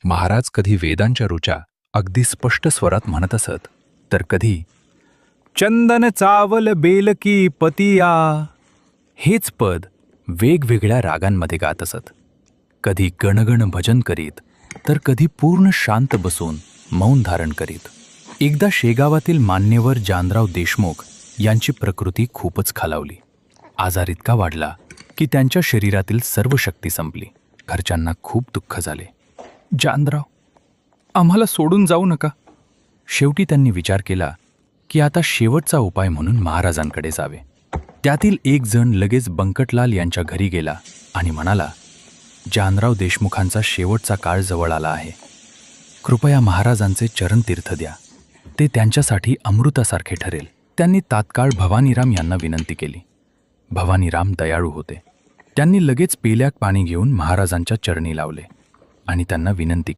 महाराज कधी वेदांच्या ऋचा अगदी स्पष्ट स्वरात म्हणत असत, तर कधी चंदन चावल बेलकी पतिया हेच पद वेगवेगळ्या रागांमध्ये गात असत. कधी गणगण भजन करीत, तर कधी पूर्ण शांत बसून मौन धारण करीत. एकदा शेगावातील मान्यवर जानराव देशमुख यांची प्रकृती खूपच खालावली. आजार इतका वाढला की त्यांच्या शरीरातील सर्व शक्ती संपली. घरच्यांना खूप दुःख झाले. जानराव, आम्हाला सोडून जाऊ नका. शेवटी त्यांनी विचार केला की आता शेवटचा उपाय म्हणून महाराजांकडे जावे. त्यातील एक जण लगेच बंकटलाल यांच्या घरी गेला आणि म्हणाला, जानराव देशमुखांचा शेवटचा काळ जवळ आला आहे. कृपया महाराजांचे चरणतीर्थ द्या. ते त्यांच्यासाठी अमृतासारखे ठरेल. त्यांनी तात्काळ भवानीराम यांना विनंती केली. भवानीराम दयाळू होते. त्यांनी लगेच पेल्यात पाणी घेऊन महाराजांच्या चरणी लावले आणि त्यांना विनंती